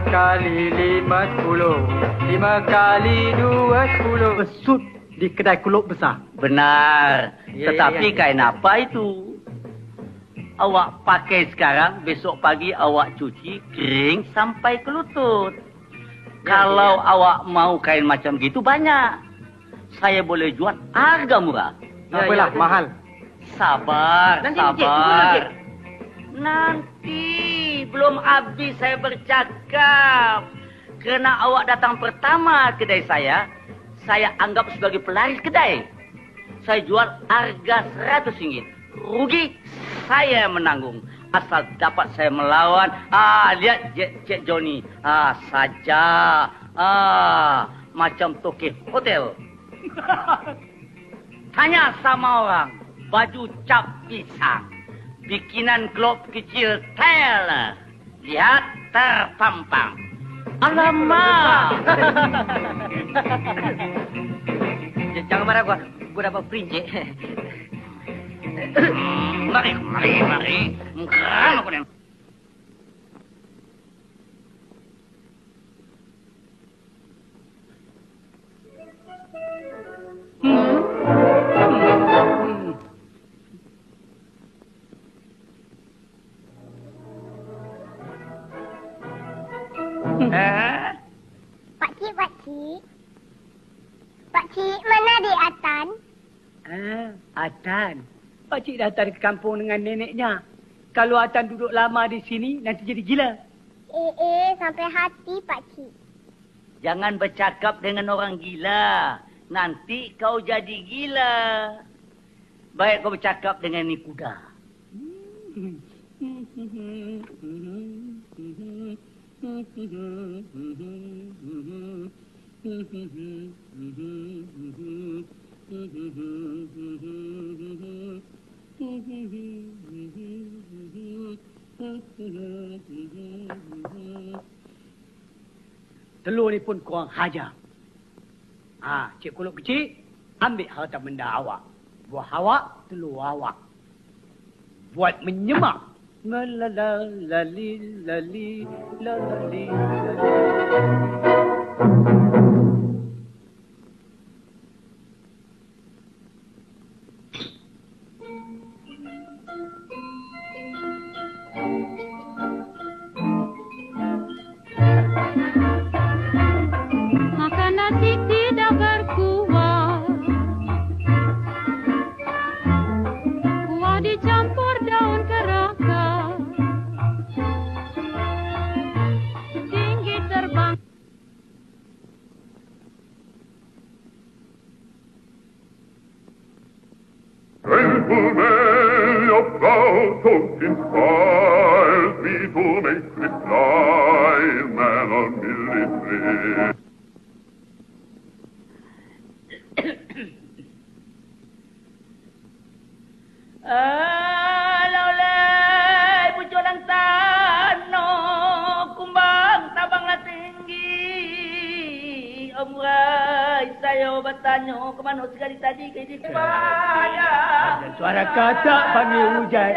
kali 5, 10. 5 kali 2, 10. Besut di kedai kuluk besar. Benar. Tetapi kain apa itu? Awak pakai sekarang, besok pagi awak cuci kering sampai ke lutut. Kalau awak mau kain macam gitu banyak. Saya boleh jual harga murah. Tak apalah, mahal. Sabar, Nanti, sabar. Nanti belum habis saya bercakap. Kerana awak datang pertama kedai saya anggap sebagai pelaris kedai. Saya jual harga RM100. Rugi saya menanggung. Asal dapat saya melawan. Lihat Cik Johnny. Saja. Macam toke hotel. Tanya sama orang. Baju cap pisang. Bikinan klub kecil Taylor. Lihat terpampang. Alamak. Jangan marah gua. Gua dapat free, Cik. Mari. Geram aku ni. Pakcik, mana adik Atan? Atan. Pakcik datang ke kampung dengan neneknya. Kalau Atan duduk lama di sini, nanti jadi gila. Sampai hati pakcik. Jangan bercakap dengan orang gila. Nanti kau jadi gila. Baik kau bercakap dengan ni kuda. Telur ni pun kurang hajar. Cik Kuluk kecil, ambil harta benda awak. Buah awak, telur awak. Buat menyemak. Lali. Makan nasi tidak berkuah. Kuah dicampur daun keraka. Tinggi terbang. Faithful may your proud toast inspire me to make this blind man of military. Laulai puculan tanah kumbang tabanglah tinggi. Omrai saya bertanya ke mana sekali tadi ke di kebaya. Suara katak panggil hujan.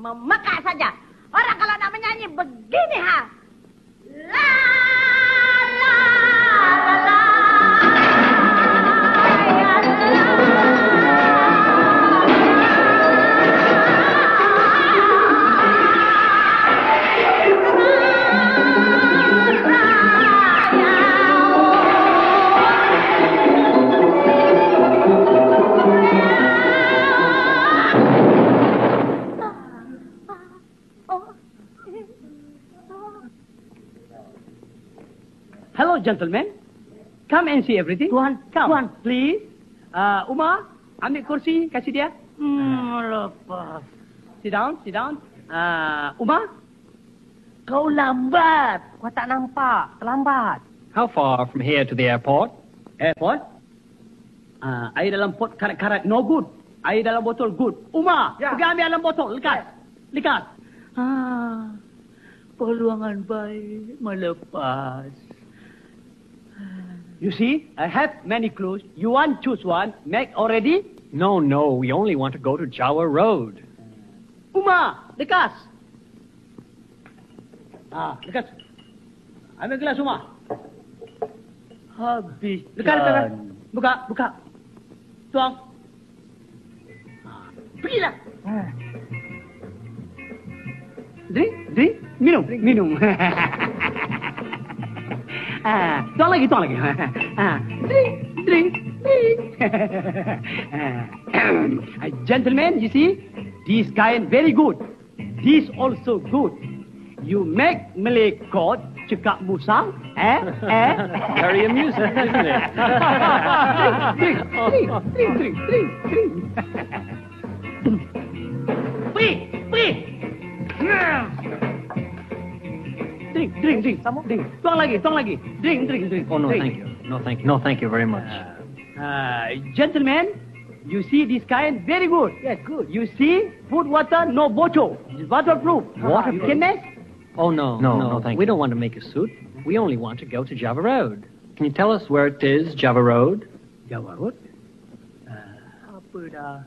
Memekak saja. Orang kalau nak menyanyi begini ha. La la la la. gentlemen. Come and see everything. Tuan, Come, Tuan. please. Umar, ambil kursi, kasih dia. Lepas. Sit down, sit down. Umar, Kau lambat. Kau tak nampak. Terlambat. How far from here to the airport? airport. Air dalam pot karat-karat, no good. Air dalam botol, good. Umar, pergi ambil dalam botol, lekas. Lekas. Peluangan baik melepas. You see, I have many clues. You want choose one, make already. No, we only want to go to Java Road. Umar, lekas. Lekas. Ambil gelas Umar. Habis. Lekas. Buka. Tuang. Pergilah. Drink. Minum. Tuang lagi. Drink. Gentlemen, you see, this kind very good. This also good. You make Malay chord, cekak musang, Very amusing, isn't it? Drink. Free. Drink. Tuang lagi. Drink. Oh, no, Drink. thank you. No, thank you very much. Gentlemen, you see this kind very good. Yes, good. You see, put water, no bocho. It's waterproof. Waterproof? You can make? Oh, no, thank you. We don't want to make a suit. We only want to go to Java Road. Can you tell us where it is, Java Road? Java Road? Apa dah?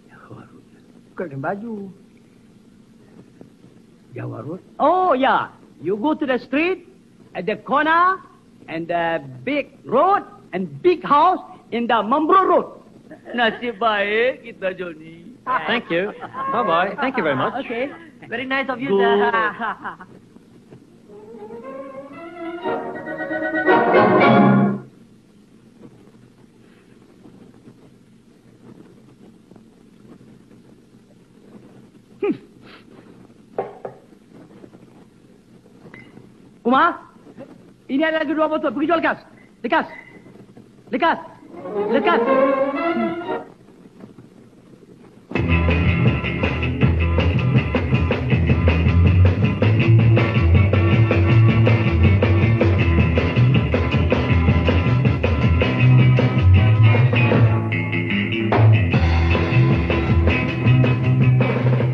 Java Road. Bukan baju. Java Road? Oh, yeah. You go to the street, at the corner, and the big road, and big house in the Mambro Road. Nasib baik kita, Johnny. Thank you. Bye-bye. Thank you very much. Okay. Very nice of you, Good. sir. Umar, ini ada lagi 2 botol. Pergi jual lekas. Lekas.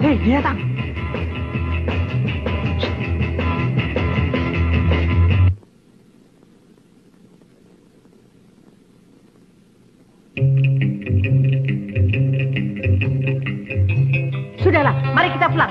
Hei, dia datang. Sudahlah, mari kita pulang.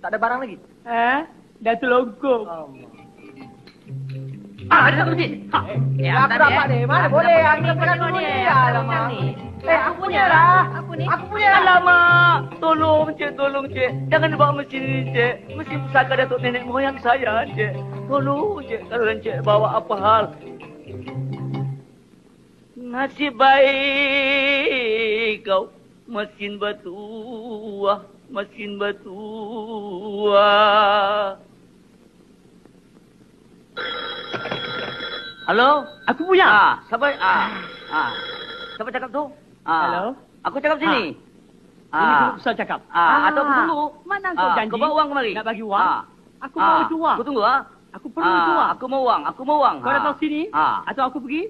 Tak ada barang lagi. Dah terlongkok. Ada tak Pakcik? Apa dapat ni? Mana boleh? Aku pegang dulu ni. Alamak. Aku punya lah. Aku punya. Alamak. Tolong, Cik. Tolong, Cik. Jangan dibawa mesin ni, Cik. Mesin pusaka Datuk nenek moyang saya, Cik. Tolong, Cik. Kalau Cik bawa apa hal. Nasib baik kau. Mesin bertuah. Mesin bertuah. Halo? Aku punya. Siapa? Siapa cakap tu? Hello? Aku cakap sini. Ini Guru Besar cakap. Atau aku tunggu. Mana kau janji? Kau bawa uang kemari. Nak bagi wang? Aku mau itu wang. Aku tunggu. Aku perlu itu wang. Aku mau uang. Aku mau uang. Kau datang sini? Atau aku pergi?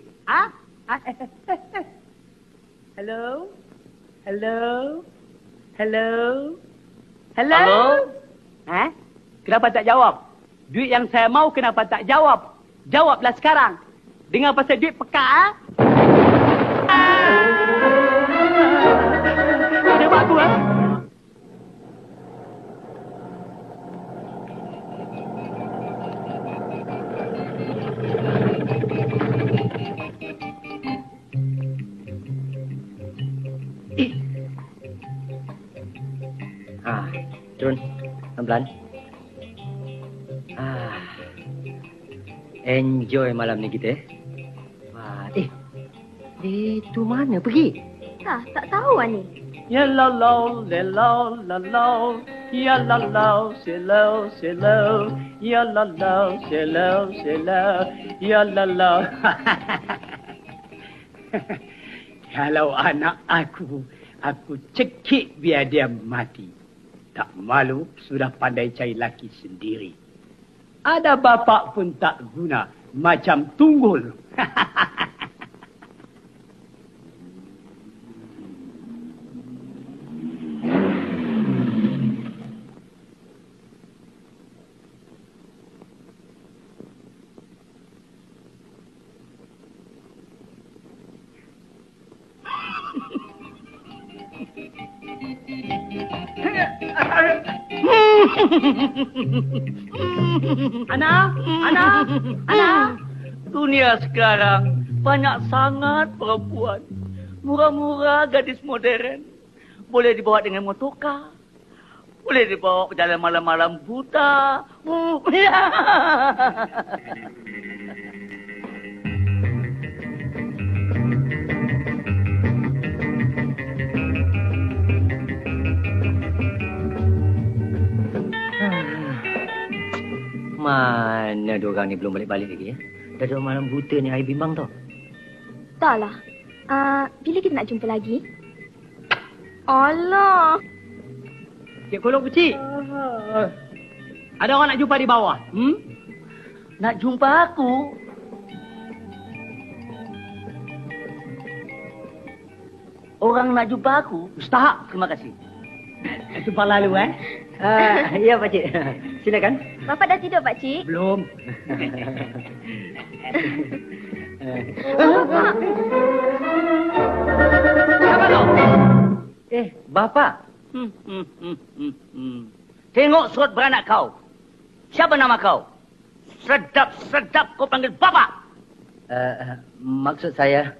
Hello? Hello? Hello? Hello? Halo? Kenapa tak jawab? Duit yang saya mau kenapa tak jawab? Jawablah sekarang. Dengar pasal duit pekat, Jawab aku, Turun. Pelan-pelan. Enjoy malam ni kita. Itu mana pergi? Tak tahu ni. Ya la la la la la, ya la la selo selo, ya la la selo selo, ya la la. Kalau anak aku cekik biar dia mati. Tak malu sudah pandai cari laki sendiri. Ada bapak pun tak guna macam tunggul. Anak. Dunia sekarang banyak sangat perempuan. Murah-murah gadis modern. Boleh dibawa dengan motoka. Boleh dibawa berjalan malam-malam buta. Mana diorang ni belum balik-balik lagi ya? Dah duduk malam buta ni, air bimbang tau. Taklah. Bila kita nak jumpa lagi? Alah. Cik Kolok kecil. Ada orang nak jumpa di bawah? Nak jumpa aku? Orang nak jumpa aku? Ustaz. Terima kasih. Jumpa lalu, Ya, Pakcik. Silakan. Bapak dah tidur, Pakcik? Belum. Siapa tu? Bapak. Tengok surat beranak kau. Siapa nama kau? Sedap-sedap kau panggil Bapak. Maksud saya...